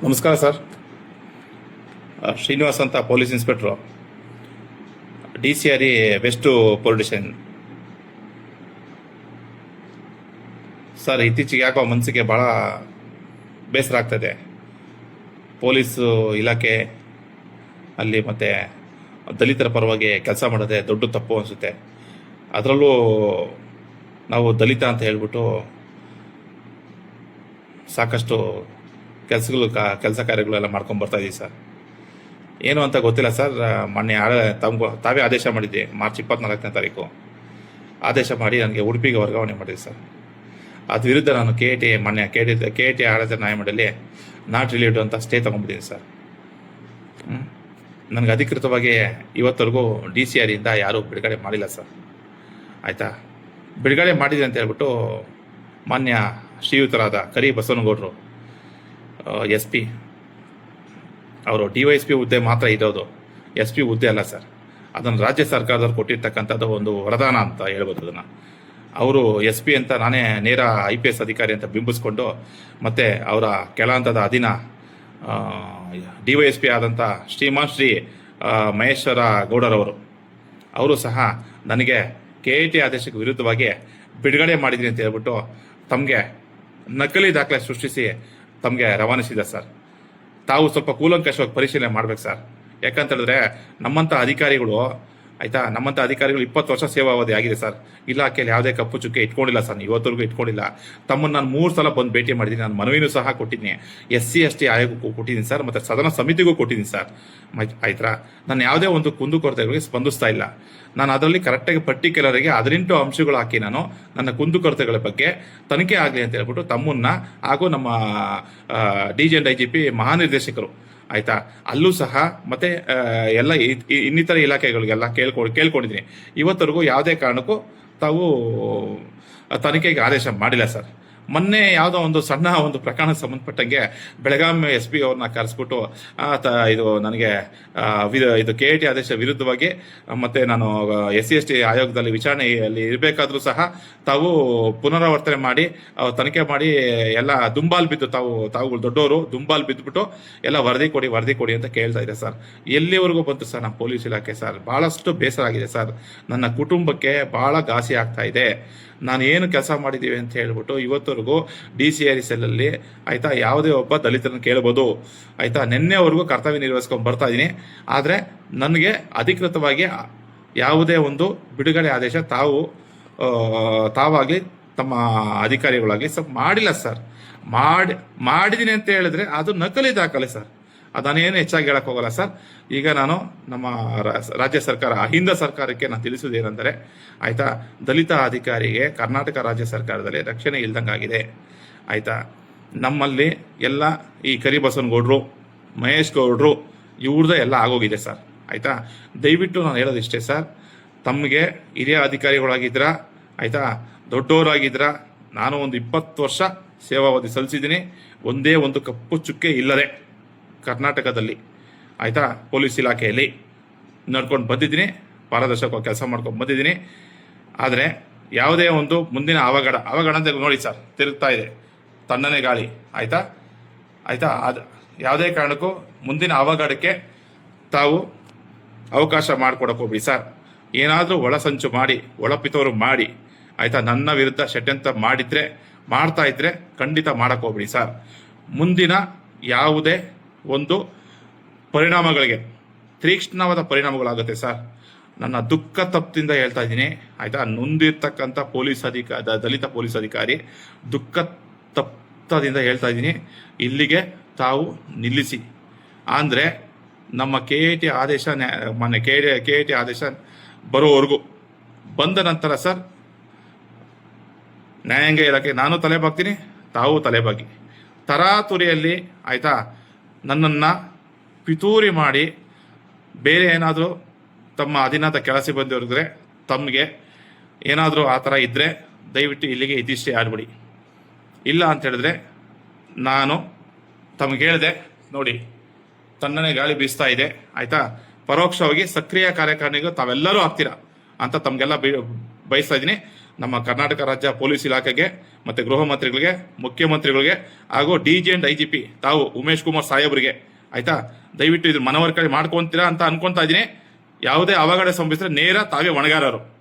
ನಮಸ್ಕಾರ ಸರ್. ಶ್ರೀನಿವಾಸ್ ಅಂತ police inspector, DCRE west police station. Sir, ಇತ್ತೀಚೆಗೆ ಯಾಕೋ ಮನಸ್ಸಿಗೆ ಭಾಳ ಬೇಸರ ಆಗ್ತದೆ. ಪೊಲೀಸು ಇಲಾಖೆ ಅಲ್ಲಿ ಮತ್ತು ದಲಿತರ ಪರವಾಗಿ ಕೆಲಸ ಮಾಡೋದೇ ದೊಡ್ಡ ತಪ್ಪು ಅನಿಸುತ್ತೆ. ಅದರಲ್ಲೂ ನಾವು ದಲಿತ ಅಂತ ಹೇಳ್ಬಿಟ್ಟು ಸಾಕಷ್ಟು ಕೆಲಸ ಕಾರ್ಯಗಳೆಲ್ಲ ಮಾಡ್ಕೊಂಡು ಬರ್ತಾ ಇದ್ದೀವಿ ಸರ್. ಏನು ಅಂತ ಗೊತ್ತಿಲ್ಲ ಸರ್. ಮೊನ್ನೆ ತಾವೇ ಆದೇಶ ಮಾಡಿದ್ದೆ, ಮಾರ್ಚ್ 24ನೇ ತಾರೀಕು ಆದೇಶ ಮಾಡಿ ನನಗೆ ಉಡುಪಿಗೆ ವರ್ಗಾವಣೆ ಮಾಡಿದೆ ಸರ್. ಅದ್ರ ವಿರುದ್ಧ ನಾನು ಮೊನ್ನೆ KT ಆಡಳಿತ ನ್ಯಾಯಮಂಡಳಿ ನಾಟ್ ರಿಲೇಟೆಡ್ ಅಂತ ಸ್ಟೇ ತೊಗೊಂಡಿದ್ದೀನಿ ಸರ್. ನನಗೆ ಅಧಿಕೃತವಾಗಿ ಇವತ್ತರೆಗೂ DCREಯಿಂದ ಯಾರೂ ಬಿಡುಗಡೆ ಮಾಡಿಲ್ಲ ಸರ್. ಆಯಿತಾ, ಬಿಡುಗಡೆ ಮಾಡಿದೆ ಅಂತ ಹೇಳ್ಬಿಟ್ಟು ಮಾನ್ಯ ಶ್ರೀಯುತರಾದ ಕರಿ ಬಸವನಗೌಡರು SP, ಅವರು DYSP ಹುದ್ದೆ ಮಾತ್ರ ಇರೋದು, SP ಹುದ್ದೆ ಅಲ್ಲ ಸರ್. ಅದನ್ನು ರಾಜ್ಯ ಸರ್ಕಾರದವ್ರು ಕೊಟ್ಟಿರ್ತಕ್ಕಂಥದ್ದು ಒಂದು ವರದಾನ ಅಂತ ಹೇಳ್ಬೋದು. ಅದನ್ನು ಅವರು SP ಅಂತ ನಾನೇ ನೇರ IPS ಅಧಿಕಾರಿ ಅಂತ ಬಿಂಬಿಸ್ಕೊಂಡು, ಮತ್ತು ಅವರ ಕೆಳ ಹಂತದ ಅಧೀನ DYSP ಆದಂಥ ಶ್ರೀ ಮಹೇಶ್ವರ ಗೌಡರವರು, ಅವರು ಸಹ ನನಗೆ KT ಆದೇಶಕ್ಕೆ ವಿರುದ್ಧವಾಗಿ ಬಿಡುಗಡೆ ಮಾಡಿದ್ದೀನಿ ಅಂತ ಹೇಳ್ಬಿಟ್ಟು ತಮಗೆ ನಕಲಿ ದಾಖಲೆ ಸೃಷ್ಟಿಸಿ ತಮಗೆ ರವಾನಿಸಿದೆ ಸರ್. ತಾವು ಸ್ವಲ್ಪ ಕೂಲಂಕಷವಾಗಿ ಪರಿಶೀಲನೆ ಮಾಡ್ಬೇಕು ಸರ್. ಯಾಕಂತ ಹೇಳಿದ್ರೆ ನಮ್ಮಂಥ ಅಧಿಕಾರಿಗಳು, ಆಯಿತಾ, 20 ವರ್ಷ ಸೇವಾವಧಿ ಆಗಿದೆ ಸರ್. ಇಲಾಖೆಯಲ್ಲಿ ಯಾವುದೇ ಕಪ್ಪು ಚುಕ್ಕೆ ಇಟ್ಕೊಂಡಿಲ್ಲ ಸರ್, ಇವತ್ತರೆಗೂ ಇಟ್ಕೊಂಡಿಲ್ಲ. ತಮ್ಮನ್ನು ನಾನು 3 ಸಲ ಬಂದು ಭೇಟಿ ಮಾಡಿದ್ದೀನಿ. ನಾನು ಮನವಿನೂ ಸಹ ಕೊಟ್ಟಿದ್ದೀನಿ, SC/ST ಆಯೋಗಕ್ಕೂ ಕೊಟ್ಟಿದ್ದೀನಿ ಸರ್, ಮತ್ತು ಸದನ ಸಮಿತಿಗೂ ಕೊಟ್ಟಿದ್ದೀನಿ ಸರ್. ಆಯ್ತಾ, ನಾನು ಯಾವುದೇ ಒಂದು ಕುಂದುಕೊರತೆಗಳಿಗೆ ಸ್ಪಂದಿಸ್ತಾ ಇಲ್ಲ. ನಾನು ಅದರಲ್ಲಿ ಕರೆಕ್ಟಾಗಿ ಪರ್ಟಿಕ್ಯುಲರಿಗೆ 18 ಅಂಶಗಳು ಹಾಕಿ ನಾನು ನನ್ನ ಕುಂದುಕೊರತೆಗಳ ಬಗ್ಗೆ ತನಿಖೆ ಆಗಲಿ ಅಂತ ಹೇಳ್ಬಿಟ್ಟು ತಮ್ಮನ್ನ ಹಾಗೂ ನಮ್ಮ DG and IGP ಮಹಾನಿರ್ದೇಶಕರು, ಆಯಿತಾ, ಅಲ್ಲೂ ಸಹ ಮತ್ತೆ ಎಲ್ಲ ಇನ್ನಿತರ ಇಲಾಖೆಗಳಿಗೆಲ್ಲ ಕೇಳ್ಕೊಂಡಿದ್ದೀನಿ. ಇವತ್ತರೆಗೂ ಯಾವುದೇ ಕಾರಣಕ್ಕೂ ತಾವು ತನಿಖೆಗೆ ಆದೇಶ ಮಾಡಿಲ್ಲ ಸರ್. ಮೊನ್ನೆ ಯಾವುದೋ ಒಂದು ಸಣ್ಣ ಒಂದು ಪ್ರಕರಣಕ್ಕೆ ಸಂಬಂಧಪಟ್ಟಂಗೆ ಬೆಳಗಾಂ SP ಅವ್ರನ್ನ ಕರೆಸ್ಬಿಟ್ಟು ಇದು ನನಗೆ ಇದು KT ಆದೇಶ ವಿರುದ್ಧವಾಗಿ ಮತ್ತು ನಾನು SC/ST ಆಯೋಗದಲ್ಲಿ ವಿಚಾರಣೆಯಲ್ಲಿ ಇರಬೇಕಾದ್ರೂ ಸಹ ತಾವು ಪುನರಾವರ್ತನೆ ಮಾಡಿ ತನಿಖೆ ಮಾಡಿ ಎಲ್ಲ ದುಂಬಾಲ್ ಬಿದ್ದು ತಾವುಗಳು ದೊಡ್ಡವರು ದುಂಬಾಲ್ ಬಿದ್ದುಬಿಟ್ಟು ಎಲ್ಲ ವರದಿ ಕೊಡಿ ಅಂತ ಕೇಳ್ತಾ ಇದೆ ಸರ್. ಎಲ್ಲಿವರೆಗೂ ಬಂತು ಸರ್ ನಮ್ಮ ಪೊಲೀಸ್ ಇಲಾಖೆ ಸರ್? ಭಾಳಷ್ಟು ಬೇಸರ ಆಗಿದೆ ಸರ್. ನನ್ನ ಕುಟುಂಬಕ್ಕೆ ಭಾಳ ಘಾಸಿ ಆಗ್ತಾ ಇದೆ. ನಾನು ಏನು ಕೆಲಸ ಮಾಡಿದ್ದೀವಿ ಅಂತ ಹೇಳ್ಬಿಟ್ಟು ಇವತ್ತವರೆಗೂ DCRE ಸೆಲ್ಲಲ್ಲಿ, ಆಯಿತಾ, ಯಾವುದೇ ಒಬ್ಬ ದಲಿತರನ್ನು ಕೇಳ್ಬೋದು, ಆಯಿತಾ, ನಿನ್ನೆವರೆಗೂ ಕರ್ತವ್ಯ ನಿರ್ವಹಿಸ್ಕೊಂಡು ಬರ್ತಾ ಇದ್ದೀನಿ. ಆದರೆ ನನಗೆ ಅಧಿಕೃತವಾಗಿ ಯಾವುದೇ ಒಂದು ಬಿಡುಗಡೆ ಆದೇಶ ತಾವಾಗಲಿ ತಮ್ಮ ಅಧಿಕಾರಿಗಳಾಗಲಿ ಮಾಡಿಲ್ಲ ಸರ್. ಮಾಡಿದ್ದೀನಿ ಅಂತ ಹೇಳಿದ್ರೆ ಅದು ನಕಲಿ ದಾಖಲೆ ಸರ್. ಅದನ್ನೇನು ಹೆಚ್ಚಾಗಿ ಹೇಳಕ್ಕೆ ಹೋಗಲ್ಲ ಸರ್. ಈಗ ನಾನು ನಮ್ಮ ರಾಜ್ಯ ಸರ್ಕಾರ, ಅಹಿಂದ ಸರ್ಕಾರಕ್ಕೆ ನಾನು ತಿಳಿಸುವುದೇನೆಂದರೆ, ಆಯಿತಾ, ದಲಿತ ಅಧಿಕಾರಿಗೆ ಕರ್ನಾಟಕ ರಾಜ್ಯ ಸರ್ಕಾರದಲ್ಲಿ ರಕ್ಷಣೆ ಇಲ್ದಂಗಾಗಿದೆ. ಆಯಿತಾ, ನಮ್ಮಲ್ಲಿ ಎಲ್ಲ ಈ ಕರಿಬಸವನಗೌಡರು, ಮಹೇಶ್ ಗೌಡರು ಇವ್ರದ್ದು ಎಲ್ಲ ಆಗೋಗಿದೆ ಸರ್. ಆಯಿತಾ, ದಯವಿಟ್ಟು ನಾನು ಹೇಳೋದಿಷ್ಟೇ ಸರ್, ತಮಗೆ ಹಿರಿಯ ಅಧಿಕಾರಿಗಳಾಗಿದ್ರ, ಆಯಿತಾ, ದೊಡ್ಡವರಾಗಿದ್ರ, ನಾನು ಒಂದು 20 ವರ್ಷ ಸೇವಾವಧಿ ಸಲ್ಲಿಸಿದ್ದೀನಿ. ಒಂದೇ ಒಂದು ಕಪ್ಪು ಚುಕ್ಕೆ ಇಲ್ಲದೆ ಕರ್ನಾಟಕದಲ್ಲಿ, ಆಯಿತಾ, ಪೊಲೀಸ್ ಇಲಾಖೆಯಲ್ಲಿ ನಡ್ಕೊಂಡು ಬಂದಿದ್ದೀನಿ, ಪಾರದರ್ಶಕವಾಗಿ ಕೆಲಸ ಮಾಡ್ಕೊಂಡು ಬಂದಿದ್ದೀನಿ. ಆದರೆ ಯಾವುದೇ ಒಂದು ಮುಂದಿನ ಅವಘಡ ಅಂತ ನೋಡಿ ಸರ್, ತಿರುಗ್ತಾ ಇದೆ ತಣ್ಣನೆ ಗಾಳಿ, ಆಯಿತಾ, ಅದು ಯಾವುದೇ ಕಾರಣಕ್ಕೂ ಮುಂದಿನ ಅವಘಡಕ್ಕೆ ತಾವು ಅವಕಾಶ ಮಾಡಿಕೊಡಕ್ಕೆ ಹೋಗ್ಬಿಡಿ ಸರ್. ಏನಾದರೂ ಒಳಸಂಚು ಮಾಡಿ, ಒಳಪಿತೋರು ಮಾಡಿ, ಆಯಿತಾ, ನನ್ನ ವಿರುದ್ಧ ಷಡ್ಯಂತ್ರ ಮಾಡ್ತಾ ಇದ್ರೆ ಖಂಡಿತ ಮಾಡಕ್ಕೆ ಹೋಗ್ಬಿಡಿ ಸರ್. ಮುಂದಿನ ಯಾವುದೇ ಒಂದು ಪರಿಣಾಮಗಳಿಗೆ ತೀಕ್ಷ್ಣವಾದ ಪರಿಣಾಮಗಳಾಗುತ್ತೆ ಸರ್. ನನ್ನ ದುಃಖ ತಪ್ಪದಿಂದ ಹೇಳ್ತಾ ಇದ್ದೀನಿ, ಆಯಿತಾ. ನೊಂದಿರ್ತಕ್ಕಂಥ ದಲಿತ ಪೊಲೀಸ್ ಅಧಿಕಾರಿ ದುಃಖ ತಪ್ಪದಿಂದ ಹೇಳ್ತಾ ಇದ್ದೀನಿ, ಇಲ್ಲಿಗೆ ತಾವು ನಿಲ್ಲಿಸಿ. ಅಂದರೆ ನಮ್ಮ KT ಆದೇಶ ಮೊನ್ನೆ KT ಆದೇಶ ಬರೋವರೆಗೂ ಬಂದ ನಂತರ ಸರ್, ನ್ಯಾಯಾಂಗ ಇಲಾಖೆ ನಾನು ತಲೆಬಾಗ್ತೀನಿ, ತಾವು ತಲೆಬಾಗಿ ತರಾತುರಿಯಲ್ಲಿ, ಆಯಿತಾ, ನನ್ನನ್ನು ಪಿತೂರಿ ಮಾಡಿ ಬೇರೆ ಏನಾದರೂ ತಮ್ಮ ಅಧೀನದ ಕೆಲಸ ಬಂದಿರಿದ್ರೆ, ತಮಗೆ ಏನಾದರೂ ಆ ಥರ ಇದ್ದರೆ ದಯವಿಟ್ಟು ಇಲ್ಲಿಗೆ ಇದಿಷ್ಟೇ ಆಡ್ಬಿಡಿ. ಇಲ್ಲ ಅಂತ ಹೇಳಿದ್ರೆ ನಾನು ತಮಗೆ ಹೇಳಿದೆ ನೋಡಿ, ತಣ್ಣನೆ ಗಾಳಿ ಬೀಸ್ತಾ ಇದೆ, ಆಯಿತಾ, ಪರೋಕ್ಷವಾಗಿ ಸಕ್ರಿಯ ಕಾರ್ಯಕಾರಿಣಿಗೂ ತಾವೆಲ್ಲರೂ ಆಗ್ತೀರಾ ಅಂತ ತಮಗೆಲ್ಲ ಬಯಸ್ತಾ ಇದ್ದೀನಿ. ನಮ್ಮ ಕರ್ನಾಟಕ ರಾಜ್ಯ ಪೊಲೀಸ್ ಇಲಾಖೆಗೆ ಮತ್ತು ಗೃಹ ಮಂತ್ರಿಗಳಿಗೆ, ಮುಖ್ಯಮಂತ್ರಿಗಳಿಗೆ ಹಾಗೂ DG and IGP ತಾವು ಉಮೇಶ್ ಕುಮಾರ್ ಸಾಹೇಬರಿಗೆ ಆಯ್ತಾ, ದಯವಿಟ್ಟು ಇದು ಮನವರಿಕೆ ಮಾಡ್ಕೊಂತೀರಾ ಅಂತ ಅನ್ಕೊಂತಾ ಇದ್ದೀನಿ. ಯಾವುದೇ ಅವಘಡ ಸಂಭವಿಸಿದ್ರೆ ನೇರ ತಾವೇ ಹೊಣೆಗಾರರು.